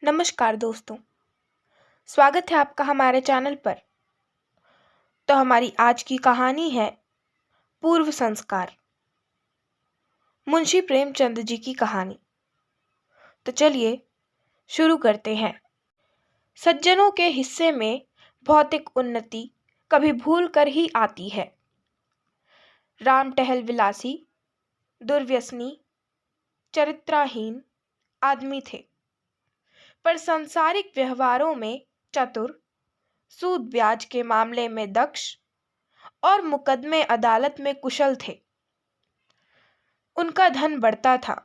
नमस्कार दोस्तों। स्वागत है आपका हमारे चैनल पर। तो हमारी आज की कहानी है पूर्व संस्कार, मुंशी प्रेमचंद जी की कहानी। तो चलिए शुरू करते हैं। सज्जनों के हिस्से में भौतिक उन्नति कभी भूल कर ही आती है। राम टहल विलासी, दुर्व्यसनी, चरित्रहीन आदमी थे, पर सांसारिक व्यवहारों में चतुर, सूद ब्याज के मामले में दक्ष और मुकदमे अदालत में कुशल थे। उनका धन बढ़ता था।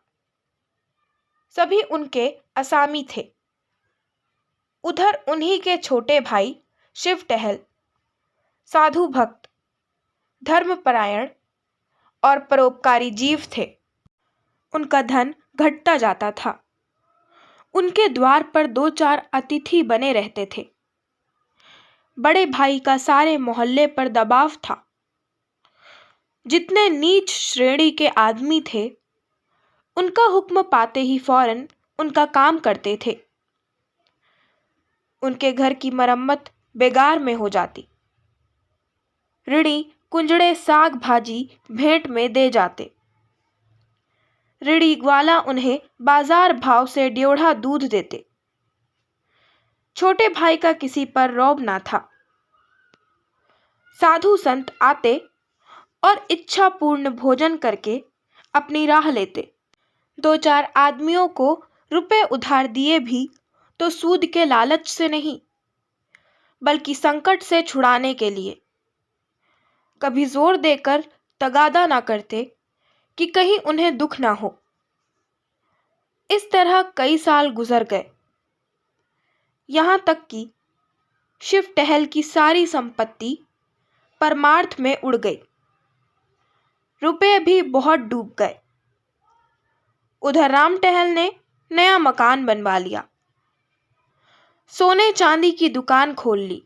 सभी उनके असामी थे। उधर उन्हीं के छोटे भाई शिव टहल साधु भक्त, धर्मपरायण और परोपकारी जीव थे। उनका धन घटता जाता था। उनके द्वार पर 2-4 अतिथि बने रहते थे। बड़े भाई का सारे मोहल्ले पर दबाव था। जितने नीच श्रेणी के आदमी थे, उनका हुक्म पाते ही फौरन उनका काम करते थे। उनके घर की मरम्मत बेगार में हो जाती। ऋणी कुंजड़े साग भाजी भेंट में दे जाते। ऋणी ग्वाला उन्हें बाजार भाव से ड्योढ़ा दूध देते। छोटे भाई का किसी पर रौब ना था। साधु संत आते और इच्छा पूर्ण भोजन करके अपनी राह लेते। 2-4 आदमियों को रुपए उधार दिए भी तो सूद के लालच से नहीं, बल्कि संकट से छुड़ाने के लिए। कभी जोर देकर तगादा ना करते कि कहीं उन्हें दुख ना हो। इस तरह कई साल गुजर गए, यहाँ तक कि शिव टहल की सारी संपत्ति परमार्थ में उड़ गई। रुपए भी बहुत डूब गए। उधर राम टहल ने नया मकान बनवा लिया, सोने चांदी की दुकान खोल ली,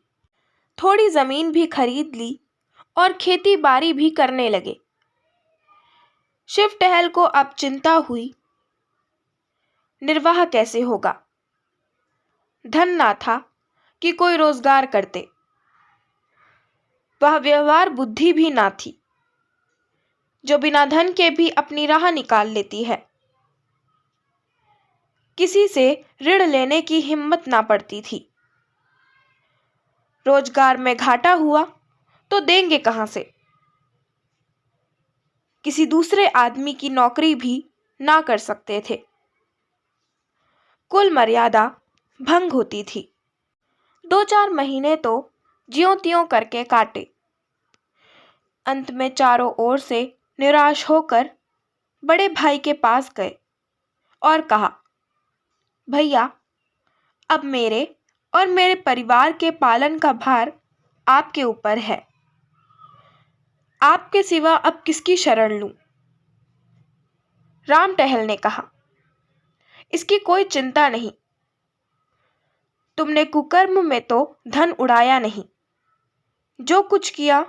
थोड़ी जमीन भी खरीद ली और खेती बाड़ी भी करने लगे। शिव टहल को अब चिंता हुई, निर्वाह कैसे होगा। धन ना था कि कोई रोजगार करते। वह व्यवहार बुद्धि भी ना थी, जो बिना धन के भी अपनी राह निकाल लेती है। किसी से ऋण लेने की हिम्मत ना पड़ती थी। रोजगार में घाटा हुआ तो देंगे कहां से। किसी दूसरे आदमी की नौकरी भी ना कर सकते थे। कुल मर्यादा भंग होती थी। 2-4 महीने तो ज्यों त्यों करके काटे। अंत में चारों ओर से निराश होकर बड़े भाई के पास गए और कहा, भैया, अब मेरे और मेरे परिवार के पालन का भार आपके ऊपर है। आपके सिवा अब किसकी शरण लूं? राम टहल ने कहा, इसकी कोई चिंता नहीं। तुमने कुकर्म में तो धन उड़ाया नहीं। जो कुछ किया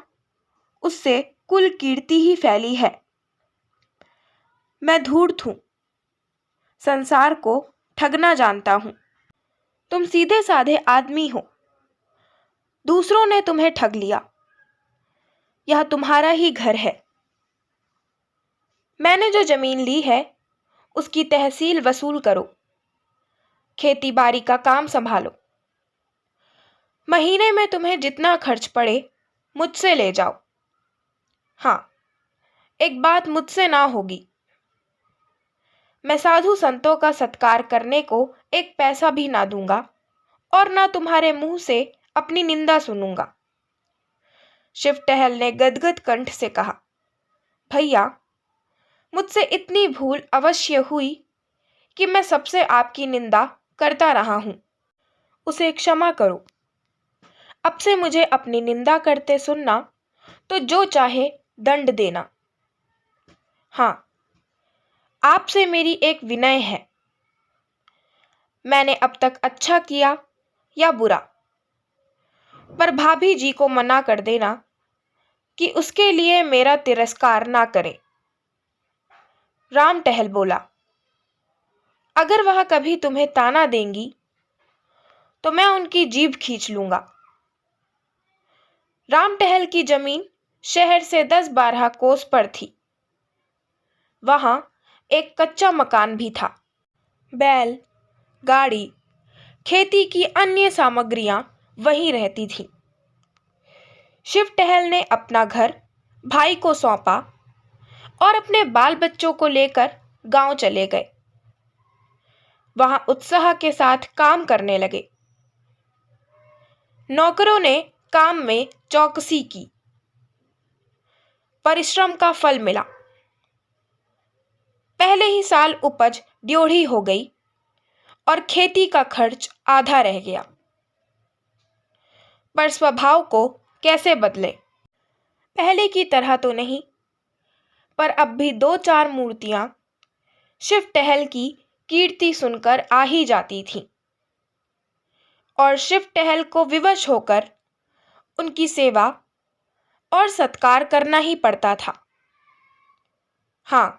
उससे कुल कीर्ति ही फैली है। मैं धूर्त हूं, संसार को ठगना जानता हूं। तुम सीधे साधे आदमी हो। दूसरों ने तुम्हें ठग लिया। यह तुम्हारा ही घर है। मैंने जो जमीन ली है उसकी तहसील वसूल करो। खेती बाड़ी का काम संभालो। महीने में तुम्हें जितना खर्च पड़े मुझसे ले जाओ। हाँ, एक बात मुझसे ना होगी। मैं साधु संतों का सत्कार करने को एक पैसा भी ना दूंगा और ना तुम्हारे मुंह से अपनी निंदा सुनूंगा। शिव टहल ने गदगद कंठ से कहा, भैया, मुझसे इतनी भूल अवश्य हुई कि मैं सबसे आपकी निंदा करता रहा हूं। उसे क्षमा करो। अब से मुझे अपनी निंदा करते सुनना तो जो चाहे दंड देना। हाँ, आपसे मेरी एक विनय है। मैंने अब तक अच्छा किया या बुरा, पर भाभी जी को मना कर देना कि उसके लिए मेरा तिरस्कार ना करे। राम टहल बोला, अगर वह कभी तुम्हें ताना देंगी तो मैं उनकी जीभ खींच लूंगा। राम टहल की जमीन शहर से 10-12 कोस पर थी। वहां एक कच्चा मकान भी था। बैल, गाड़ी, खेती की अन्य सामग्रियां वहीं रहती थीं। शिव टहल ने अपना घर भाई को सौंपा और अपने बाल बच्चों को लेकर गांव चले गए। वहां उत्साह के साथ काम करने लगे। नौकरों ने काम में चौकसी की। परिश्रम का फल मिला। पहले ही साल उपज ड्योढ़ी हो गई और खेती का खर्च आधा रह गया। पर स्वभाव को कैसे बदले? पहले की तरह तो नहीं, पर अब भी 2-4 मूर्तियां शिव टहल की कीर्ति सुनकर आ ही जाती थीं और शिव टहल को विवश होकर उनकी सेवा और सत्कार करना ही पड़ता था। हाँ,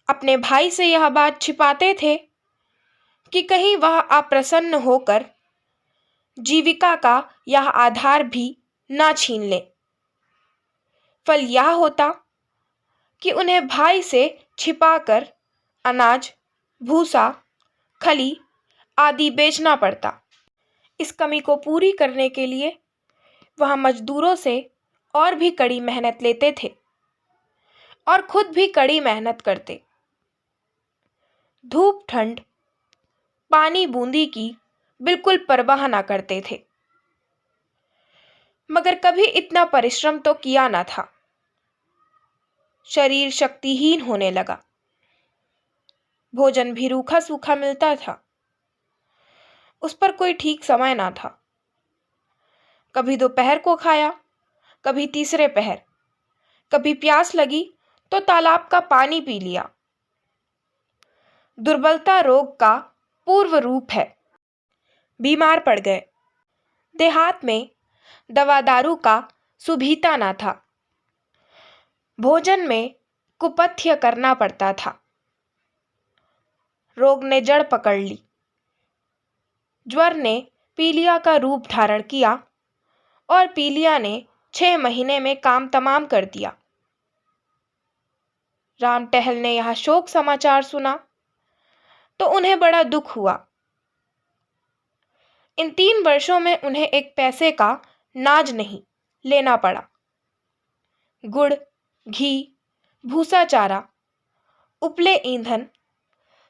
अपने भाई से यह बात छिपाते थे कि कहीं वह अप्रसन्न होकर जीविका का यह आधार भी ना छीन ले। फल यह होता कि उन्हें भाई से छिपाकर अनाज, भूसा, खली आदि बेचना पड़ता। इस कमी को पूरी करने के लिए वह मजदूरों से और भी कड़ी मेहनत लेते थे और खुद भी कड़ी मेहनत करते। धूप, ठंड, पानी बूंदी की बिल्कुल परवाह ना करते थे। मगर कभी इतना परिश्रम तो किया ना था। शरीर शक्तिहीन होने लगा। भोजन भी रूखा सूखा मिलता था। उस पर कोई ठीक समय ना था। कभी दोपहर को खाया, कभी तीसरे पहर। कभी प्यास लगी तो तालाब का पानी पी लिया। दुर्बलता रोग का पूर्व रूप है। बीमार पड़ गए। देहात में दवा दारू का सुभीता ना था। भोजन में कुपथ्य करना पड़ता था। रोग ने जड़ पकड़ ली। ज्वर ने पीलिया का रूप धारण किया और पीलिया ने 6 महीने में काम तमाम कर दिया। राम टहल ने यह शोक समाचार सुना तो उन्हें बड़ा दुख हुआ। इन 3 वर्षों में उन्हें एक पैसे का नाज नहीं लेना पड़ा। गुड़, घी, भूसा चारा, उपले ईंधन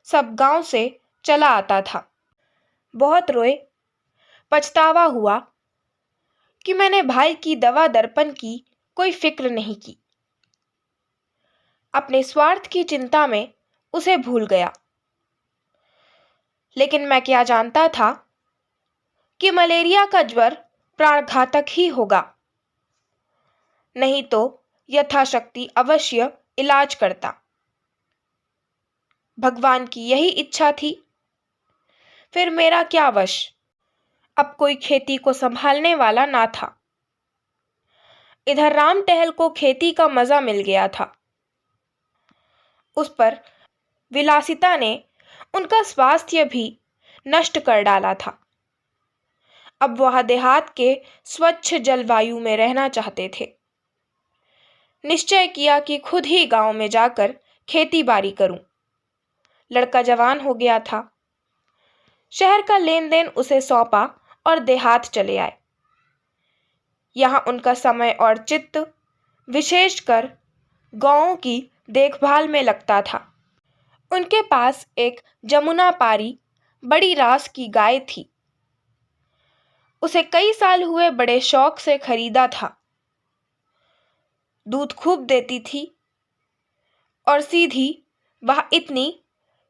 सब गांव से चला आता था। बहुत रोए, पछतावा हुआ कि मैंने भाई की दवा दर्पण की कोई फिक्र नहीं की। अपने स्वार्थ की चिंता में उसे भूल गया। लेकिन मैं क्या जानता था कि मलेरिया का ज्वर प्राणघातक ही होगा। नहीं तो यथाशक्ति अवश्य इलाज करता। भगवान की यही इच्छा थी। फिर मेरा क्या वश? अब कोई खेती को संभालने वाला ना था। इधर राम टहल को खेती का मजा मिल गया था। उस पर विलासिता ने उनका स्वास्थ्य भी नष्ट कर डाला था। अब वह देहात के स्वच्छ जलवायु में रहना चाहते थे। निश्चय किया कि खुद ही गांव में जाकर खेती बाड़ी करूं। लड़का जवान हो गया था। शहर का लेन देन उसे सौंपा और देहात चले आए। यहाँ उनका समय और चित्त विशेषकर गांवों की देखभाल में लगता था। उनके पास एक जमुना पारी बड़ी रास की गाय थी। उसे कई साल हुए बड़े शौक से खरीदा था। दूध खूब देती थी और सीधी वह इतनी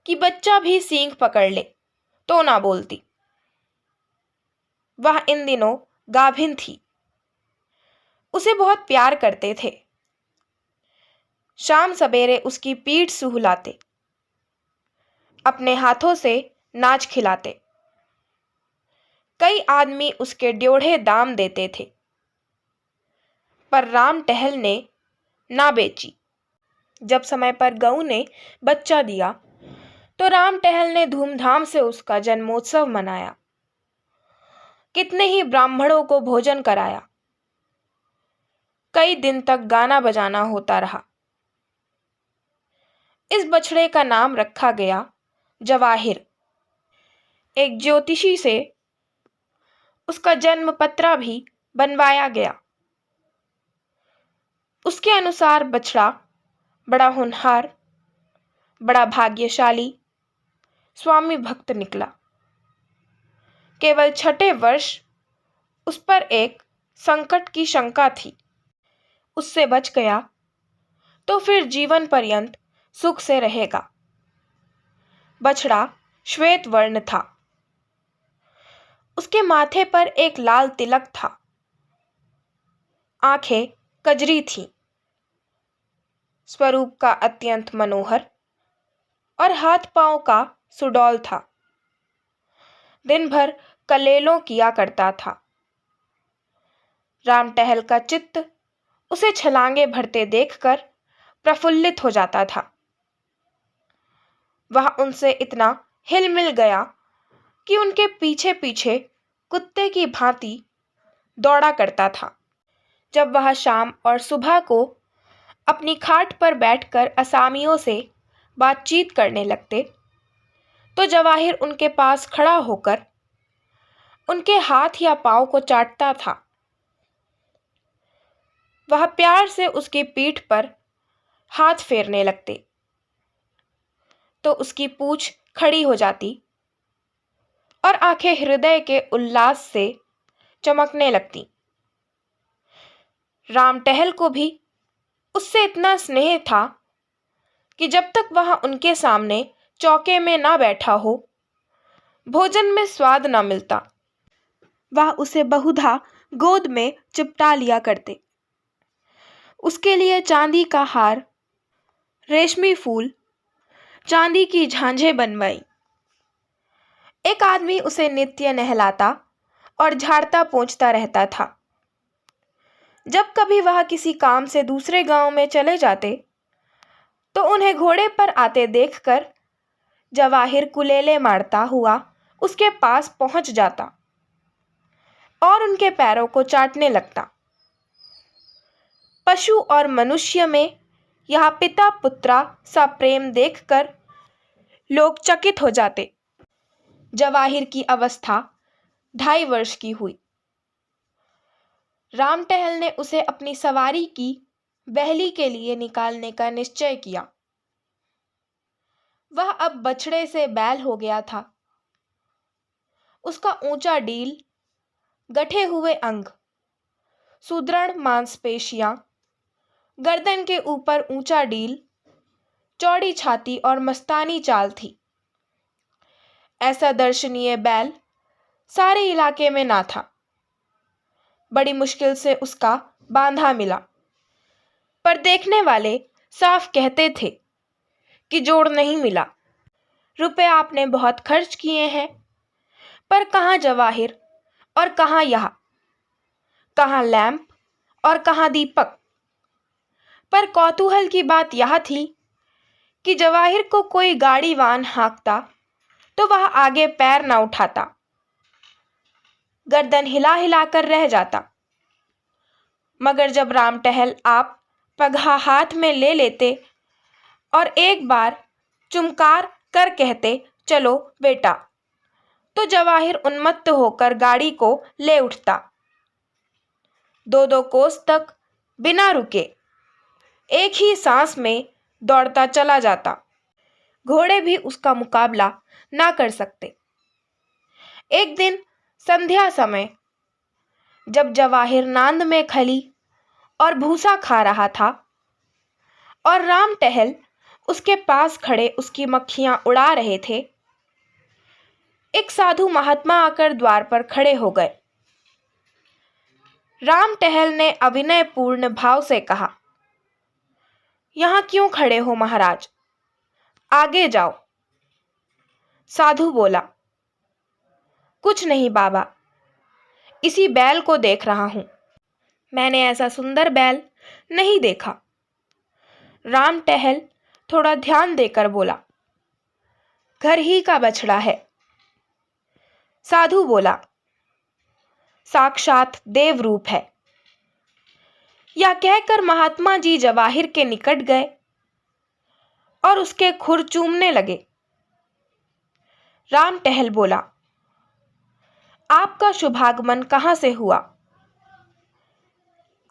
कि बच्चा भी सींग पकड़ ले तो ना बोलती। वह इन दिनों गाभिन थी। उसे बहुत प्यार करते थे। शाम सवेरे उसकी पीठ सुहलाते, अपने हाथों से नाच खिलाते। कई आदमी उसके ड्योढ़े दाम देते थे, पर राम टहल ने ना बेची। जब समय पर गऊ ने बच्चा दिया तो राम टहल ने धूमधाम से उसका जन्मोत्सव मनाया। कितने ही ब्राह्मणों को भोजन कराया। कई दिन तक गाना बजाना होता रहा। इस बछड़े का नाम रखा गया जवाहिर। एक ज्योतिषी से उसका जन्म पत्रा भी बनवाया गया। उसके अनुसार बछड़ा बड़ा होनहार, बड़ा भाग्यशाली, स्वामी भक्त निकला। केवल छठे वर्ष उस पर एक संकट की शंका थी। उससे बच गया तो फिर जीवन पर्यंत सुख से रहेगा। बछड़ा श्वेत वर्ण था। उसके माथे पर एक लाल तिलक था। आंखें कजरी थीं। स्वरूप का अत्यंत मनोहर और हाथ पांव का सुडौल था। दिन भर कलेलों किया करता था। राम टहल का चित्त उसे छलांगे भरते देखकर प्रफुल्लित हो जाता था। वह उनसे इतना हिल मिल गया कि उनके पीछे पीछे कुत्ते की भांति दौड़ा करता था। जब वह शाम और सुबह को अपनी खाट पर बैठकर असामियों से बातचीत करने लगते तो जवाहिर उनके पास खड़ा होकर उनके हाथ या पांव को चाटता था। वह प्यार से उसकी पीठ पर हाथ फेरने लगते तो उसकी पूंछ खड़ी हो जाती और आंखें हृदय के उल्लास से चमकने लगती। राम टहल को भी उससे इतना स्नेह था कि जब तक वह उनके सामने चौके में ना बैठा हो, भोजन में स्वाद ना मिलता। वह उसे बहुधा गोद में चिपटा लिया करते। उसके लिए चांदी का हार, रेशमी फूल, चांदी की झांझें बनवाई। एक आदमी उसे नित्य नहलाता और झाड़ता पोंछता रहता था। जब कभी वह किसी काम से दूसरे गांव में चले जाते तो उन्हें घोड़े पर आते देखकर जवाहिर कुलेले मारता हुआ उसके पास पहुंच जाता और उनके पैरों को चाटने लगता। पशु और मनुष्य में यह पिता पुत्रा सा प्रेम देखकर लोग चकित हो जाते। जवाहिर की अवस्था 2.5 वर्ष की हुई। राम टहल ने उसे अपनी सवारी की बहली के लिए निकालने का निश्चय किया। वह अब बछड़े से बैल हो गया था। उसका ऊंचा डील, गठे हुए अंग, सुदृढ़ मांसपेशियां, गर्दन के ऊपर ऊंचा डील, चौड़ी छाती और मस्तानी चाल थी। ऐसा दर्शनीय बैल सारे इलाके में ना था। बड़ी मुश्किल से उसका बांधा मिला, पर देखने वाले साफ कहते थे कि जोड़ नहीं मिला। रुपए आपने बहुत खर्च किए हैं, पर कहाँ जवाहिर और कहाँ यह, कहाँ लैंप और कहाँ दीपक। पर कौतूहल की बात यह थी कि जवाहिर को कोई गाड़ी वाहन हाँकता तो वह आगे पैर न उठाता, गर्दन हिला हिला कर रह जाता। मगर जब राम टहल आप पगहा हाथ में ले लेते और एक बार चुमकार कर कहते, चलो बेटा, तो जवाहिर उन्मत्त होकर गाड़ी को ले उठता। 2-2 कोस तक बिना रुके एक ही सांस में दौड़ता चला जाता। घोड़े भी उसका मुकाबला ना कर सकते। एक दिन संध्या समय जब जवाहिर नांद में खली और भूसा खा रहा था और राम टहल उसके पास खड़े उसकी मक्खियां उड़ा रहे थे, एक साधु महात्मा आकर द्वार पर खड़े हो गए। राम टहल ने अविनय पूर्ण भाव से कहा, यहां क्यों खड़े हो महाराज, आगे जाओ। साधु बोला, कुछ नहीं बाबा, इसी बैल को देख रहा हूं। मैंने ऐसा सुंदर बैल नहीं देखा। राम टहल थोड़ा ध्यान देकर बोला, घर ही का बछड़ा है। साधु बोला, साक्षात देव रूप है। यह कहकर महात्मा जी जवाहिर के निकट गए और उसके खुर चूमने लगे। राम टहल बोला, आपका शुभागमन कहाँ से हुआ?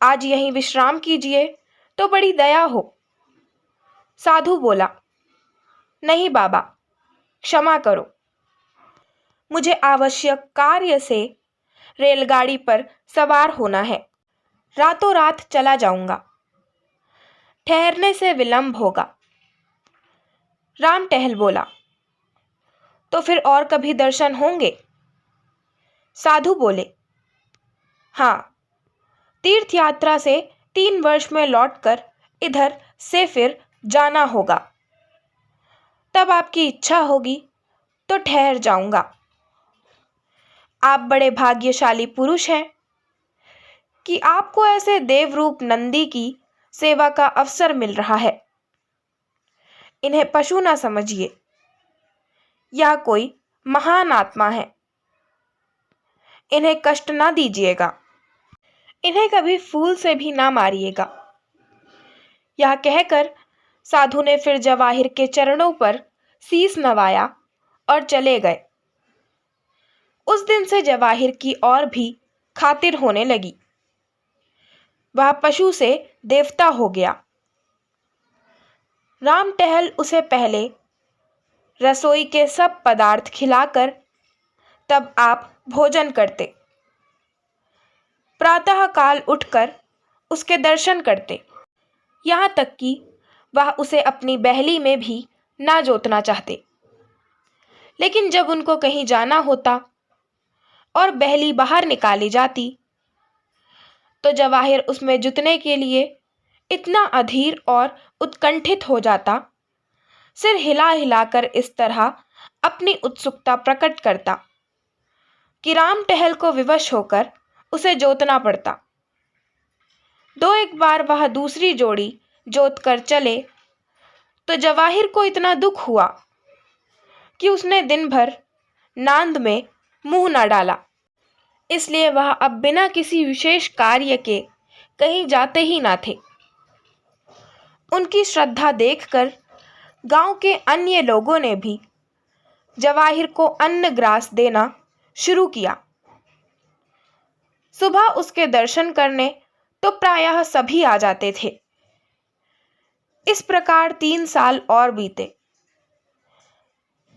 आज यहीं विश्राम कीजिए तो बड़ी दया हो। साधु बोला, नहीं बाबा, क्षमा करो, मुझे आवश्यक कार्य से रेलगाड़ी पर सवार होना है। रातों रात चला जाऊंगा, ठहरने से विलंब होगा। राम टहल बोला, तो फिर और कभी दर्शन होंगे? साधु बोले, हाँ, तीर्थ यात्रा से 3 वर्ष में लौटकर इधर से फिर जाना होगा। तब आपकी इच्छा होगी तो ठहर जाऊंगा। आप बड़े भाग्यशाली पुरुष हैं कि आपको ऐसे देवरूप नंदी की सेवा का अवसर मिल रहा है। इन्हें पशु ना समझिए, यह कोई महान आत्मा है। इन्हें कष्ट ना दीजिएगा, इन्हें कभी फूल से भी ना मारिएगा। यह कहकर साधु ने फिर जवाहिर के चरणों पर शीस नवाया और चले गए। उस दिन से जवाहिर की और भी खातिर होने लगी। वह पशु से देवता हो गया। राम टहल उसे पहले रसोई के सब पदार्थ खिलाकर तब आप भोजन करते। प्रातः काल उठकर उसके दर्शन करते, यहाँ तक कि वह उसे अपनी बहली में भी ना जोतना चाहते। लेकिन जब उनको कहीं जाना होता और बहली बाहर निकाली जाती तो जवाहिर उसमें जुतने के लिए इतना अधीर और उत्कंठित हो जाता, सिर हिला हिलाकर इस तरह अपनी उत्सुकता प्रकट करता कि राम टहल को विवश होकर उसे जोतना पड़ता। 2-1 बार वह दूसरी जोड़ी जोत कर चले तो जवाहिर को इतना दुख हुआ कि उसने दिन भर नांद में मुंह न डाला। इसलिए वह अब बिना किसी विशेष कार्य के कहीं जाते ही ना थे। उनकी श्रद्धा देखकर गांव के अन्य लोगों ने भी जवाहिर को अन्न ग्रास देना शुरू किया। सुबह उसके दर्शन करने तो प्रायः सभी आ जाते थे। इस प्रकार 3 साल और बीते।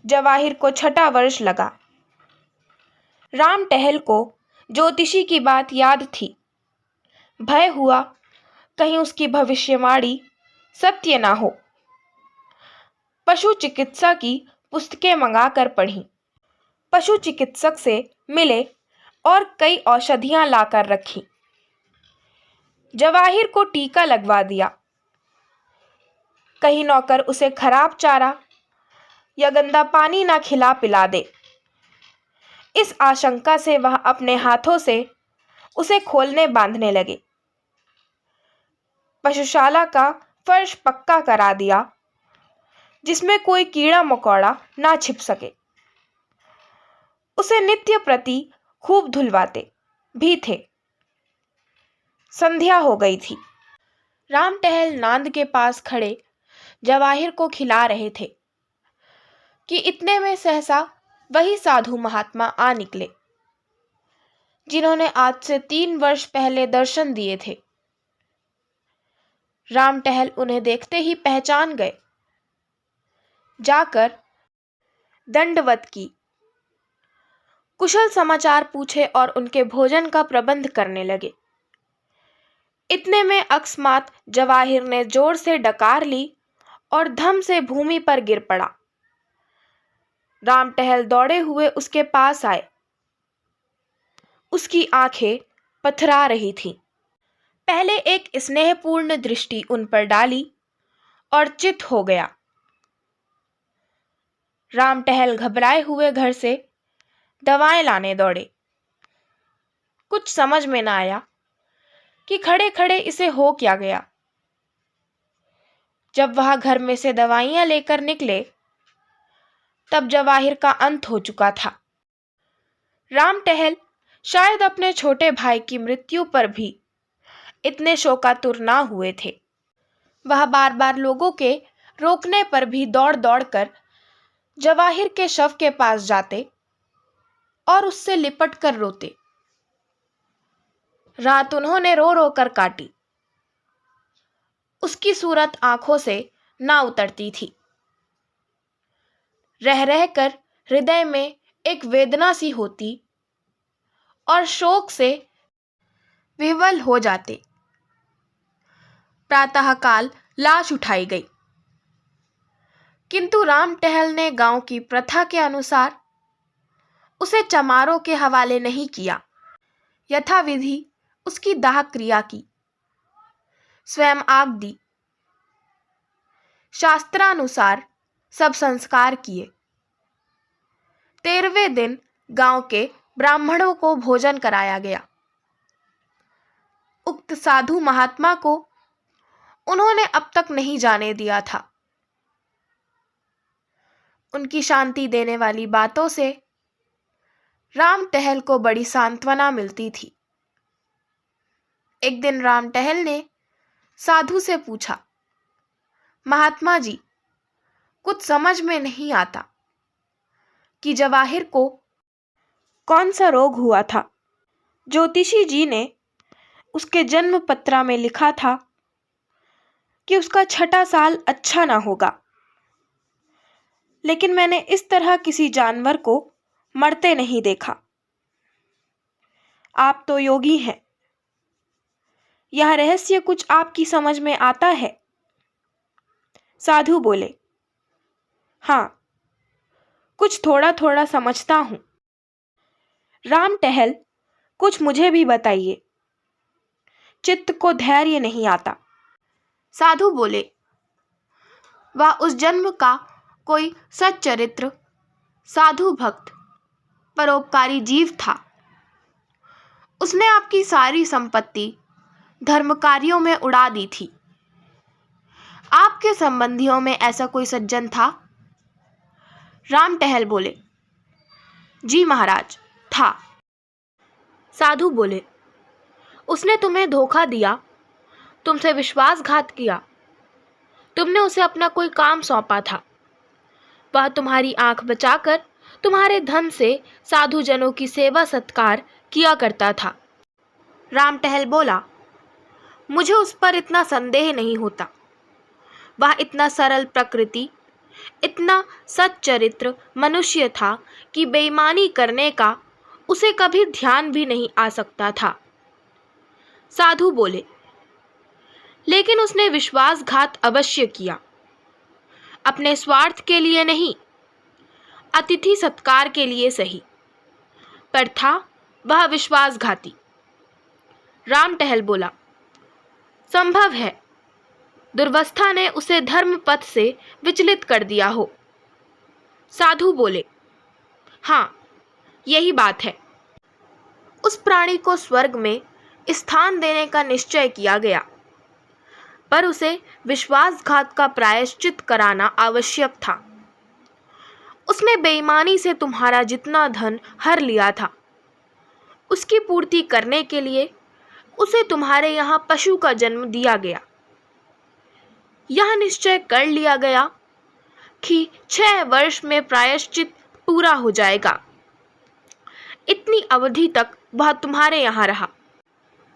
जवाहिर को 6ठा वर्ष लगा। राम टहल को ज्योतिषी की बात याद थी। भय हुआ कहीं उसकी भविष्यवाणी सत्य ना हो। पशु चिकित्सा की पुस्तकें मंगाकर पढ़ी। पशु चिकित्सक से मिले और कई औषधियां लाकर रखी। जवाहिर को टीका लगवा दिया। कहीं नौकर उसे खराब चारा या गंदा पानी ना खिला पिला दे, इस आशंका से वह अपने हाथों से उसे खोलने बांधने लगे। पशुशाला का फर्श पक्का करा दिया जिसमें कोई कीड़ा मकोड़ा ना छिप सके। उसे नित्य प्रति खूब धुलवाते भी थे। संध्या हो गई थी। राम टहल नांद के पास खड़े जवाहिर को खिला रहे थे कि इतने में सहसा वही साधु महात्मा आ निकले जिन्होंने आज से 3 वर्ष पहले दर्शन दिए थे। राम टहल उन्हें देखते ही पहचान गए। जाकर दंडवत की, कुशल समाचार पूछे और उनके भोजन का प्रबंध करने लगे। इतने में अकस्मात जवाहिर ने जोर से डकार ली और धम से भूमि पर गिर पड़ा। राम टहल दौड़े हुए उसके पास आए। उसकी आंखें पथरा रही थीं। पहले एक स्नेहपूर्ण दृष्टि उन पर डाली और चित हो गया। राम टहल घबराए हुए घर से दवाएं लाने दौड़े। कुछ समझ में न आया कि खड़े खड़े इसे हो क्या गया। जब वह घर में से दवाइयां लेकर निकले तब जवाहिर का अंत हो चुका था। राम टहल शायद अपने छोटे भाई की मृत्यु पर भी इतने शोकातुर ना हुए थे। वह बार बार लोगों के रोकने पर भी दौड़ दौड़ कर जवाहिर के शव के पास जाते और उससे लिपट कर रोते। रात उन्होंने रो रो कर काटी। उसकी सूरत आंखों से ना उतरती थी। रह रह कर हृदय में एक वेदना सी होती और शोक से विह्वल हो जाते। प्रातःकाल लाश उठाई गई, किंतु राम टहल ने गांव की प्रथा के अनुसार उसे चमारों के हवाले नहीं किया। यथाविधि उसकी दाह क्रिया की, स्वयं आग दी, शास्त्रानुसार सब संस्कार किए। 13वें दिन गांव के ब्राह्मणों को भोजन कराया गया। उक्त साधु महात्मा को उन्होंने अब तक नहीं जाने दिया था। उनकी शांति देने वाली बातों से राम टहल को बड़ी सांत्वना मिलती थी। एक दिन राम टहल ने साधु से पूछा, महात्मा जी, कुछ समझ में नहीं आता कि जवाहिर को कौन सा रोग हुआ था। ज्योतिषी जी ने उसके जन्म पत्रा में लिखा था कि उसका 6ठा साल अच्छा ना होगा, लेकिन मैंने इस तरह किसी जानवर को मरते नहीं देखा। आप तो योगी हैं, यह रहस्य कुछ आपकी समझ में आता है? साधु बोले, हाँ, कुछ थोड़ा थोड़ा समझता हूं। राम टहल, कुछ मुझे भी बताइए, चित्त को धैर्य नहीं आता। साधु बोले, वह उस जन्म का कोई सच्चरित्र साधु भक्त परोपकारी जीव था। उसने आपकी सारी संपत्ति धर्म कार्यों में उड़ा दी थी। आपके संबंधियों में ऐसा कोई सज्जन था? राम टहल बोले, जी महाराज, था। साधु बोले, उसने तुम्हें धोखा दिया, तुमसे विश्वासघात किया। तुमने उसे अपना कोई काम सौंपा था। वह तुम्हारी आंख बचाकर तुम्हारे धन से साधु जनों की सेवा सत्कार किया करता था। राम टहल बोला, मुझे उस पर इतना संदेह नहीं होता। वह इतना सरल प्रकृति, इतना सच्चरित्र मनुष्य था कि बेईमानी करने का उसे कभी ध्यान भी नहीं आ सकता था। साधु बोले, लेकिन उसने विश्वासघात अवश्य किया, अपने स्वार्थ के लिए नहीं, अतिथि सत्कार के लिए सही, पर था वह विश्वासघाती। राम टहल बोला, संभव है दुर्वस्था ने उसे धर्म पथ से विचलित कर दिया हो। साधु बोले, हाँ, यही बात है। उस प्राणी को स्वर्ग में स्थान देने का निश्चय किया गया, पर उसे विश्वासघात का प्रायश्चित कराना आवश्यक था। उसने बेईमानी से तुम्हारा जितना धन हर लिया था, उसकी पूर्ति करने के लिए उसे तुम्हारे यहाँ पशु का जन्म दिया गया। यह निश्चय कर लिया गया कि 6 वर्ष में प्रायश्चित पूरा हो जाएगा। इतनी अवधि तक वह तुम्हारे यहाँ रहा।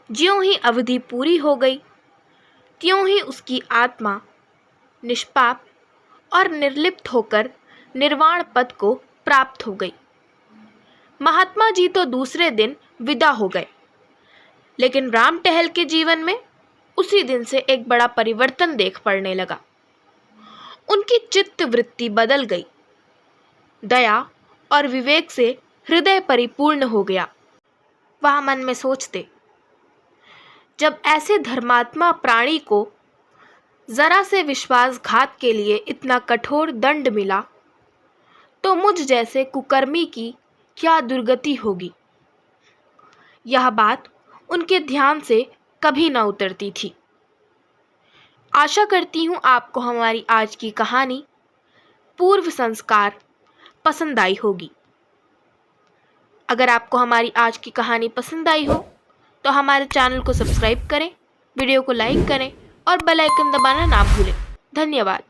ज्यों ही अवधि पूरी हो गई, त्यों ही उसकी आत्मा निष्पाप और निर्लिप्त होकर निर्वाण पद को प्राप्त हो गई। महात्मा जी तो दूसरे दिन विदा हो गए, लेकिन राम टहल के जीवन में उसी दिन से एक बड़ा परिवर्तन देख पड़ने लगा। उनकी चित्त वृत्ति बदल गई। दया और विवेक से हृदय परिपूर्ण हो गया। वह मन में सोचते, जब ऐसे धर्मात्मा प्राणी को जरा से विश्वासघात के लिए इतना कठोर दंड मिला, तो मुझ जैसे कुकर्मी की क्या दुर्गति होगी। यह बात उनके ध्यान से कभी न उतरती थी। आशा करती हूँ आपको हमारी आज की कहानी पूर्व संस्कार पसंद आई होगी। अगर आपको हमारी आज की कहानी पसंद आई हो तो हमारे चैनल को सब्सक्राइब करें, वीडियो को लाइक करें और बेल आइकन दबाना ना भूलें। धन्यवाद।